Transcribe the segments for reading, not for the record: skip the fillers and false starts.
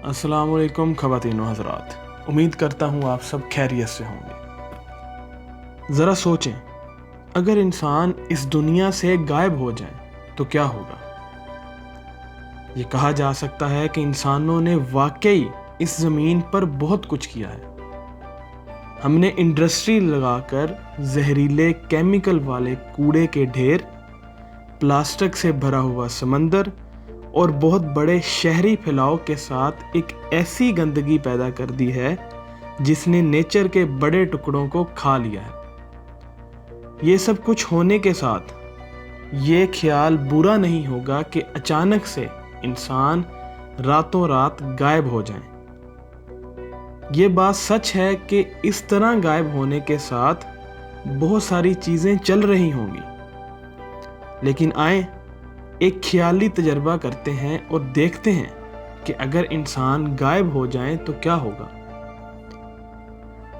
अस्सलाम वालेकुम ख़वातीन व हज़रात, उम्मीद करता हूँ आप सब खैरियत से होंगे। ज़रा सोचें, अगर इंसान इस दुनिया से गायब हो जाए तो क्या होगा। ये कहा जा सकता है कि इंसानों ने वाकई इस ज़मीन पर बहुत कुछ किया है। हमने इंडस्ट्री लगाकर जहरीले केमिकल वाले कूड़े के ढेर, प्लास्टिक से भरा हुआ समंदर और बहुत बड़े शहरी फैलाव के साथ एक ऐसी गंदगी पैदा कर दी है जिसने नेचर के बड़े टुकड़ों को खा लिया है। ये सब कुछ होने के साथ ये ख्याल बुरा नहीं होगा कि अचानक से इंसान रातों रात गायब हो जाएं। ये बात सच है कि इस तरह गायब होने के साथ बहुत सारी चीज़ें चल रही होंगी, लेकिन आए एक ख्याली तजर्बा करते हैं और देखते हैं कि अगर इंसान गायब हो जाए तो क्या होगा।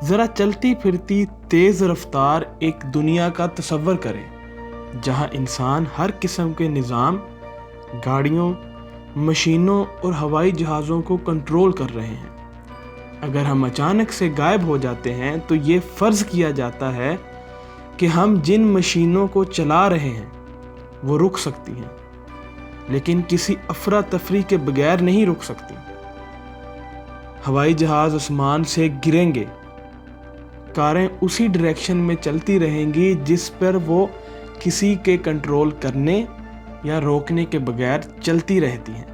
ज़रा चलती फिरती तेज़ रफ्तार एक दुनिया का तसव्वुर करें जहां इंसान हर किस्म के निज़ाम, गाड़ियों, मशीनों और हवाई जहाज़ों को कंट्रोल कर रहे हैं। अगर हम अचानक से गायब हो जाते हैं तो ये फ़र्ज़ किया जाता है कि हम जिन मशीनों को चला रहे हैं वो रुक सकती हैं, लेकिन किसी अफरा तफरी के बगैर नहीं रुक सकती। हवाई जहाज़ आसमान से गिरेंगे, कारें उसी डायरेक्शन में चलती रहेंगी जिस पर वो किसी के कंट्रोल करने या रोकने के बगैर चलती रहती हैं,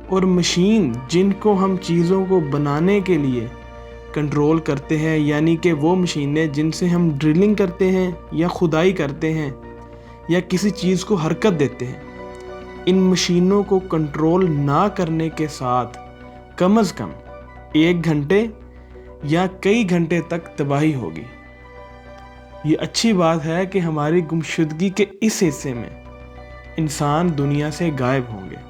और मशीन जिनको हम चीज़ों को बनाने के लिए कंट्रोल करते हैं, यानी कि वो मशीनें जिनसे हम ड्रिलिंग करते हैं या खुदाई करते हैं या किसी चीज़ को हरकत देते हैं, इन मशीनों को कंट्रोल ना करने के साथ कम से कम 1 घंटे या कई घंटे तक तबाही होगी। ये अच्छी बात है कि हमारी गुमशुदगी के इस हिस्से में इंसान दुनिया से गायब होंगे।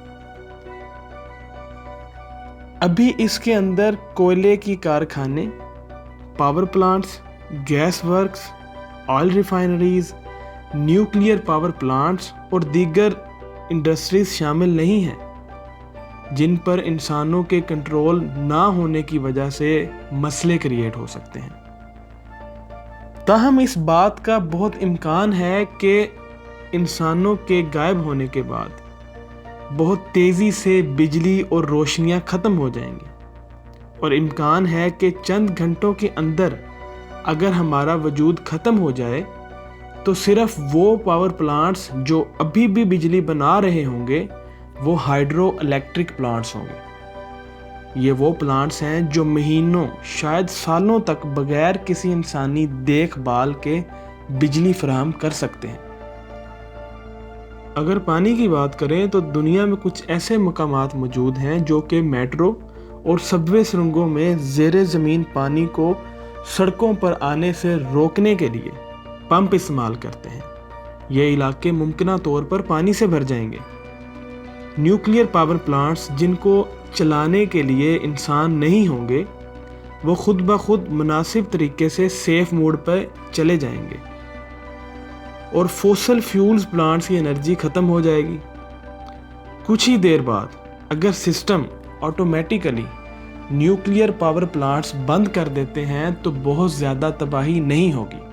अभी इसके अंदर कोयले की कारखाने, power plants, gas works, oil refineries, nuclear power plants और दीगर इंडस्ट्रीज शामिल नहीं हैं, जिन पर इंसानों के कंट्रोल ना होने की वजह से मसले क्रिएट हो सकते हैं। ताहम इस बात का बहुत इम्कान है कि इंसानों के गायब होने के बाद बहुत तेज़ी से बिजली और रोशनियां ख़त्म हो जाएंगी, और इम्कान है कि चंद घंटों के अंदर अगर हमारा वजूद ख़त्म हो जाए तो सिर्फ वो पावर प्लांट्स जो अभी भी बिजली बना रहे होंगे वो हाइड्रो इलेक्ट्रिक प्लांट्स होंगे। ये वो प्लांट्स हैं जो महीनों, शायद सालों तक बगैर किसी इंसानी देखभाल के बिजली फराहम कर सकते हैं। अगर पानी की बात करें तो दुनिया में कुछ ऐसे मकामात मौजूद हैं जो कि मेट्रो और सबवे सुरंगों में ज़ेरे ज़मीन पानी को सड़कों पर आने से रोकने के लिए पंप इस्तेमाल करते हैं। ये इलाके मुमकिना तौर पर पानी से भर जाएंगे। न्यूक्लियर पावर प्लांट्स जिनको चलाने के लिए इंसान नहीं होंगे वो खुद ब खुद मुनासिब तरीके से सेफ मोड पर चले जाएंगे, और फोसल फ्यूल्स प्लांट्स की एनर्जी ख़त्म हो जाएगी। कुछ ही देर बाद अगर system automatically nuclear power plants बंद कर देते हैं तो बहुत ज़्यादा तबाही नहीं होगी।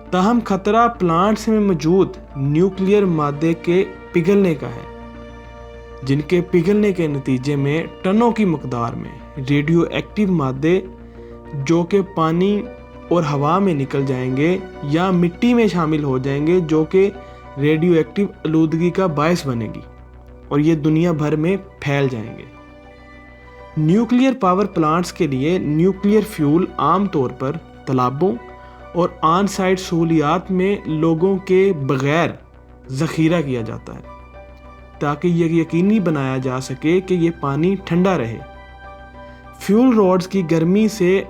ताहम खतरा प्लांट्स में मौजूद न्यूक्लियर मादे के पिघलने का है, जिनके पिघलने के नतीजे में टनों की मकदार में रेडियो एक्टिव मादे जो कि पानी और हवा में निकल जाएंगे या मिट्टी में शामिल हो जाएंगे, जो कि रेडियो एक्टिव आलूदगी का बायस बनेगी, और ये दुनिया भर में फैल जाएंगे। न्यूक्लियर पावर प्लांट्स के लिए न्यूक्लियर फ्यूल आम तौर पर तालाबों और ऑन साइट सहूलियात में लोगों के बगैर ज़ख़ीरा किया जाता है, ताकि ये यकीनी बनाया जा सके कि ये पानी ठंडा रहे। फ्यूल रॉड्स की गर्मी से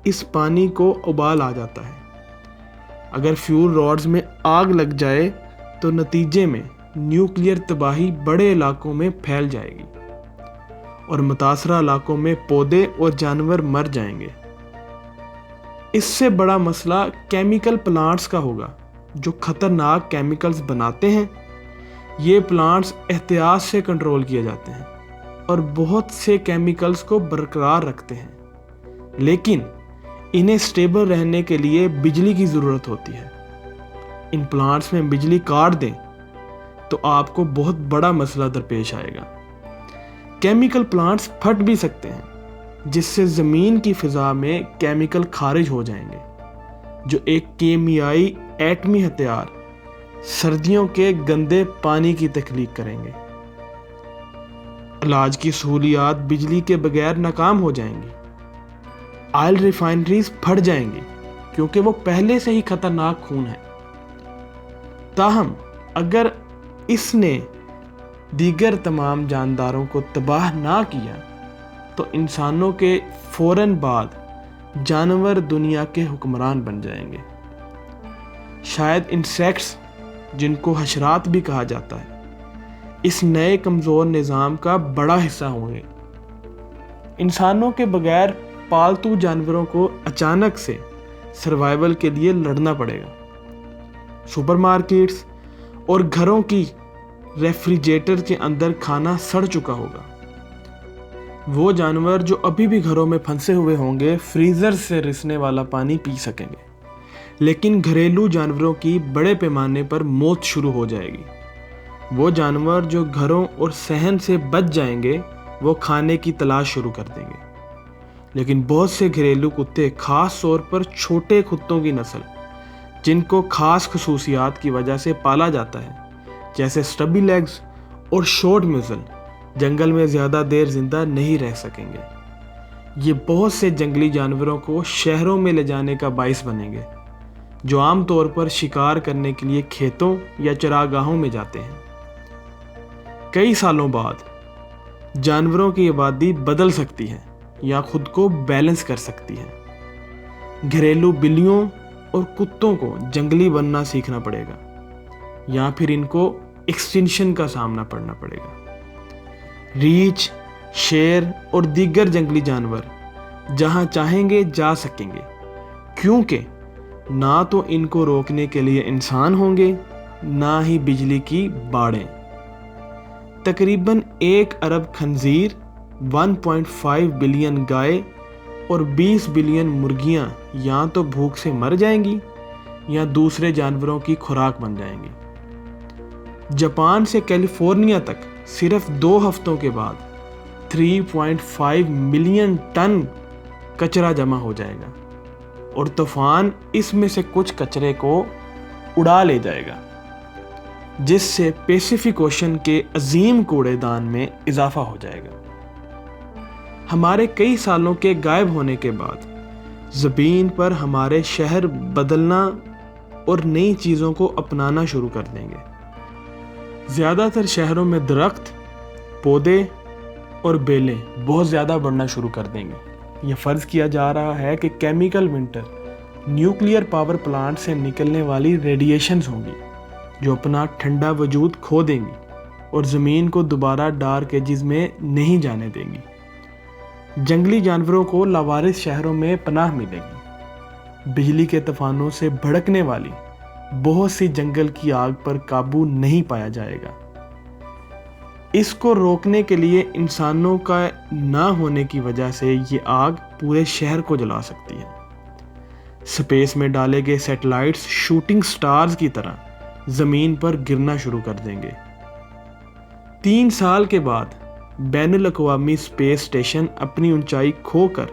इस पानी को उबाल आ जाता है। अगर फ्यूल रॉड्स में आग लग जाए तो नतीजे में न्यूक्लियर तबाही बड़े इलाकों में फैल जाएगी और मुतासरा इलाकों में पौधे और जानवर मर जाएंगे। इससे बड़ा मसला केमिकल प्लांट्स का होगा जो खतरनाक केमिकल्स बनाते हैं। ये प्लांट्स एहतियात से कंट्रोल किए जाते हैं। اور بہت سے کیمیکلز کو برقرار رکھتے ہیں، لیکن انہیں سٹیبل رہنے کے لیے بجلی کی ضرورت ہوتی ہے۔ ان پلانٹس میں بجلی کاٹ دیں تو آپ کو بہت بڑا مسئلہ درپیش آئے گا۔ کیمیکل پلانٹس پھٹ بھی سکتے ہیں، جس سے زمین کی فضا میں کیمیکل خارج ہو جائیں گے، جو ایک کیمیائی ایٹمی ہتھیار سردیوں کے گندے پانی کی تخلیق کریں گے۔ علاج کی سہولیات بجلی کے بغیر ناکام ہو جائیں گی۔ آئل ریفائنریز پھٹ جائیں گی کیونکہ وہ پہلے سے ہی خطرناک خون ہے۔ تاہم اگر اس نے دیگر تمام جانداروں کو تباہ نہ کیا تو انسانوں کے فوراً بعد جانور دنیا کے حکمران بن جائیں گے۔ شاید انسیکٹس، جن کو حشرات بھی کہا جاتا ہے، اس نئے کمزور نظام کا بڑا حصہ ہوں گے۔ انسانوں کے بغیر پالتو جانوروں کو اچانک سے سروائیول کے لیے لڑنا پڑے گا۔ سپر مارکیٹس اور گھروں کی ریفریجریٹر کے اندر کھانا سڑ چکا ہوگا۔ وہ جانور جو ابھی بھی گھروں میں پھنسے ہوئے ہوں گے فریزر سے رسنے والا پانی پی سکیں گے، لیکن گھریلو جانوروں کی بڑے پیمانے پر موت شروع ہو جائے گی۔ وہ جانور جو گھروں اور صحن سے بچ جائیں گے وہ کھانے کی تلاش شروع کر دیں گے، لیکن بہت سے گھریلو کتے، خاص طور پر چھوٹے کتوں کی نسل جن کو خاص خصوصیات کی وجہ سے پالا جاتا ہے، جیسے سٹبی لیگز اور شارٹ میوزل، جنگل میں زیادہ دیر زندہ نہیں رہ سکیں گے۔ یہ بہت سے جنگلی جانوروں کو شہروں میں لے جانے کا باعث بنیں گے، جو عام طور پر شکار کرنے کے لیے کھیتوں یا چراگاہوں میں جاتے ہیں۔ کئی سالوں بعد جانوروں کی آبادی بدل سکتی ہے یا خود کو بیلنس کر سکتی ہے۔ گھریلو بلیوں اور کتوں کو جنگلی بننا سیکھنا پڑے گا، یا پھر ان کو ایکسٹنکشن کا سامنا پڑنا پڑے گا۔ ریچھ، شیر اور دیگر جنگلی جانور جہاں چاہیں گے جا سکیں گے، کیونکہ نہ تو ان کو روکنے کے لیے انسان ہوں گے، نہ ہی بجلی کی باڑیں۔ تقریباً 1 ارب خنزیر، 1.5 بلین گائے اور 20 بلین مرغیاں یا تو بھوک سے مر جائیں گی یا دوسرے جانوروں کی خوراک بن جائیں گی۔ جاپان سے کیلیفورنیا تک صرف 2 ہفتوں کے بعد 3.5 ملین ٹن کچرا جمع ہو جائے گا، اور طوفان اس میں سے کچھ کچرے کو اڑا لے جائے گا، جس سے پیسیفک اوشن کے عظیم کوڑے دان میں اضافہ ہو جائے گا۔ ہمارے کئی سالوں کے غائب ہونے کے بعد زمین پر ہمارے شہر بدلنا اور نئی چیزوں کو اپنانا شروع کر دیں گے۔ زیادہ تر شہروں میں درخت، پودے اور بیلیں بہت زیادہ بڑھنا شروع کر دیں گے۔ یہ فرض کیا جا رہا ہے کہ chemical winter nuclear power plant سے نکلنے والی ریڈیشنز ہوں گی جو اپنا ٹھنڈا وجود کھو دیں گی اور زمین کو دوبارہ ڈارک ایجز میں نہیں جانے دیں گی۔ جنگلی جانوروں کو لاوارث شہروں میں پناہ ملے گی۔ بجلی کے طوفانوں سے بھڑکنے والی بہت سی جنگل کی آگ پر قابو نہیں پایا جائے گا۔ اس کو روکنے کے لیے انسانوں کا نہ ہونے کی وجہ سے یہ آگ پورے شہر کو جلا سکتی ہے۔ سپیس میں ڈالے گئے سیٹلائٹس شوٹنگ سٹارز کی طرح زمین پر گرنا شروع کر دیں گے۔ 3 سال کے بعد بین الاقوامی سپیس اسٹیشن اپنی اونچائی کھو کر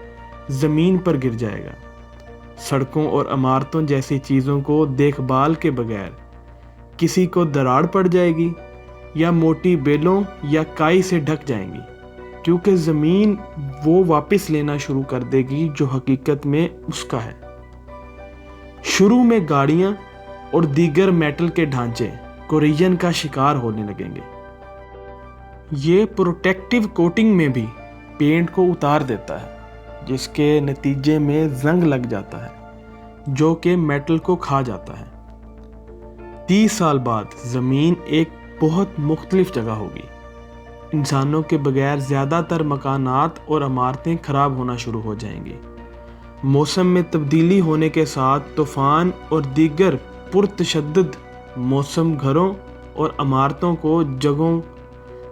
زمین پر گر جائے گا۔ سڑکوں اور عمارتوں جیسی چیزوں کو دیکھ بھال کے بغیر کسی کو دراڑ پڑ جائے گی یا موٹی بیلوں یا کائی سے ڈھک جائیں گی، کیونکہ زمین وہ واپس لینا شروع کر دے گی جو حقیقت میں اس کا ہے۔ شروع میں گاڑیاں اور دیگر میٹل کے ڈھانچے کوریجن کا شکار ہونے لگیں گے۔ یہ پروٹیکٹیو کوٹنگ میں بھی پینٹ کو اتار دیتا ہے، جس کے نتیجے میں زنگ لگ جاتا ہے جو کہ میٹل کو کھا جاتا ہے۔ 30 سال بعد زمین ایک بہت مختلف جگہ ہوگی۔ انسانوں کے بغیر زیادہ تر مکانات اور عمارتیں خراب ہونا شروع ہو جائیں گی۔ موسم میں تبدیلی ہونے کے ساتھ طوفان اور دیگر پرتشدد موسم گھروں اور عمارتوں کو جگہوں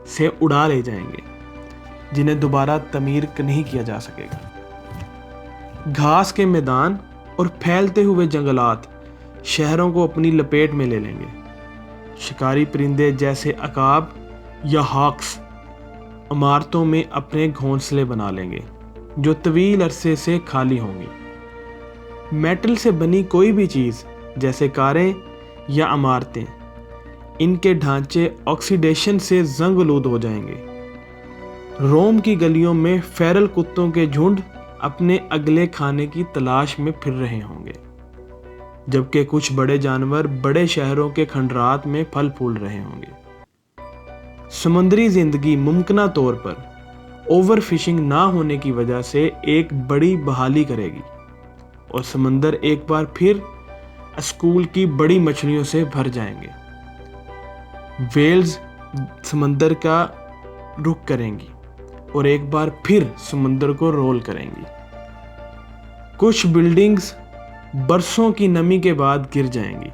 سے اڑا لے جائیں گے۔ जिन्हें दोबारा तमीर नहीं किया जा सकेगा। घास के मैदान और फैलते हुए जंगलात शहरों को अपनी लपेट में ले लेंगे। शिकारी परिंदे जैसे अकाब या हॉक्स इमारतों में अपने घोंसले बना लेंगे जो तवील अरसे से खाली होंगी। मेटल से बनी कोई भी चीज़ जैसे कारें या इमारतें, इनके ढांचे ऑक्सीडेशन से जंग-आलूद हो जाएंगे। रोम की गलियों में फेरल कुत्तों के झुंड अपने अगले खाने की तलाश में फिर रहे होंगे, जबकि कुछ बड़े जानवर बड़े शहरों के खंडरात में फल फूल रहे होंगे। समुद्री जिंदगी मुमकिना तौर पर ओवर फिशिंग ना होने की वजह से एक बड़ी बहाली करेगी और समंदर एक बार फिर स्कूल की बड़ी मछलियों से भर जाएंगे। वेल्स समंदर का रुख करेंगी और एक बार फिर समुद्र को रोल करेंगी। कुछ बिल्डिंग्स बरसों की नमी के बाद गिर जाएंगी।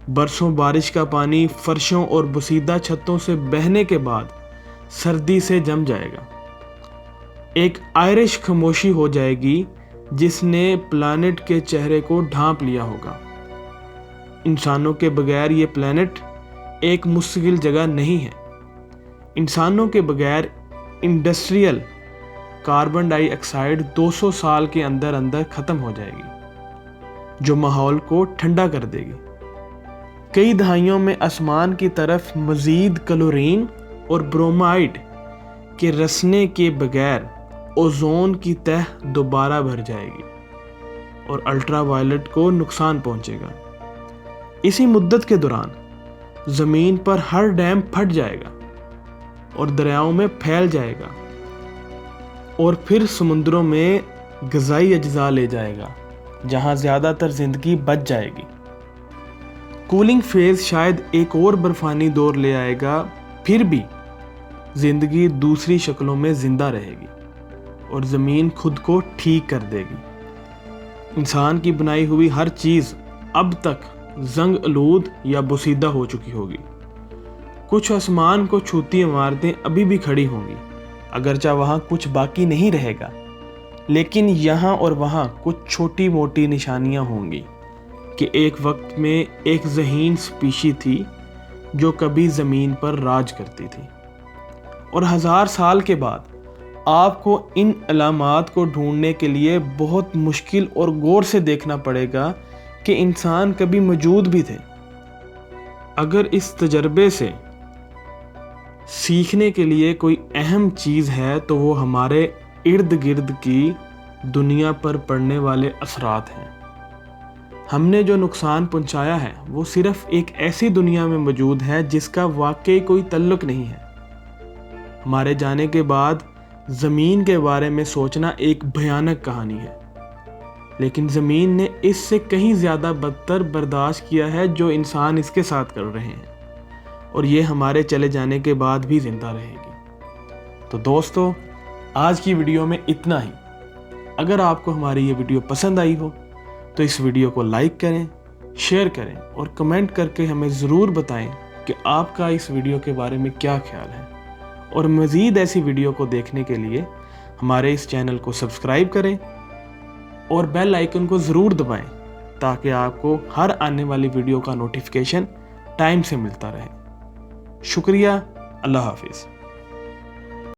बरसों बारिश का पानी फर्शों और बुसीदा छतों से बहने के बाद सर्दी से जम जाएगा। एक आयरिश खामोशी हो जाएगी जिसने प्लैनेट के चेहरे को ढांप लिया होगा। इंसानों के बगैर ये प्लैनेट एक मुस्तकिल जगह नहीं है। इंसानों के बगैर इंडस्ट्रियल कार्बन डाइऑक्साइड 200 साल के अंदर अंदर ख़त्म हो जाएगी, जो माहौल को ठंडा कर देगी। कई दहाइयों में आसमान की तरफ मज़ीद क्लोरीन और ब्रोमाइड के रसने के बगैर ओजोन की तह दोबारा भर जाएगी और अल्ट्रा वायलेट को नुकसान पहुंचेगा। इसी मुद्दत के दौरान ज़मीन पर हर डैम फट जाएगा और दरियाओं में फैल जाएगा और फिर समुद्रों में ग़िज़ाई अज्जा ले जाएगा, जहां ज़्यादातर ज़िंदगी बच जाएगी। कूलिंग फेज़ शायद एक और बर्फानी दौर ले आएगा, फिर भी ज़िंदगी दूसरी शक्लों में ज़िंदा रहेगी और ज़मीन खुद को ठीक कर देगी। इंसान की बनाई हुई हर चीज़ अब तक जंग आलूद या बोसीदा हो चुकी होगी। कुछ आसमान को छूती इमारतें अभी भी खड़ी होंगी, अगरचे वहाँ कुछ बाकी नहीं रहेगा, लेकिन यहाँ और वहाँ कुछ छोटी मोटी निशानियाँ होंगी कि एक वक्त में एक ज़हीन स्पीशी थी जो कभी ज़मीन पर राज करती थी। और 1000 साल के बाद आपको इन अलामात को ढूंढने के लिए बहुत मुश्किल और गौर से देखना पड़ेगा कि इंसान कभी मौजूद भी थे। अगर इस तजर्बे से सीखने के लिए कोई अहम चीज़ है तो वो हमारे इर्द गिर्द की दुनिया पर पड़ने वाले असरात हैं। हमने जो नुकसान पहुंचाया है वो सिर्फ एक ऐसी दुनिया में मौजूद है जिसका वाकई कोई तल्लुक नहीं है। हमारे जाने के बाद ज़मीन के बारे में सोचना एक भयानक कहानी है, लेकिन ज़मीन ने इससे कहीं ज़्यादा बदतर बर्दाश्त किया है जो इंसान इसके साथ कर रहे हैं, और ये हमारे चले जाने के बाद भी ज़िंदा रहेगी। तो दोस्तों, आज की वीडियो में इतना ही। अगर आपको हमारी ये वीडियो पसंद आई हो तो इस वीडियो को लाइक करें, शेयर करें और कमेंट करके हमें ज़रूर बताएं कि आपका इस वीडियो के बारे में क्या ख्याल है। और मज़ीद ऐसी वीडियो को देखने के लिए हमारे इस चैनल को सब्सक्राइब करें और बेल आइकन को ज़रूर दबाएं ताकि आपको हर आने वाली वीडियो का नोटिफिकेशन टाइम से मिलता रहे। शुक्रिया। अल्लाह हाफिज़।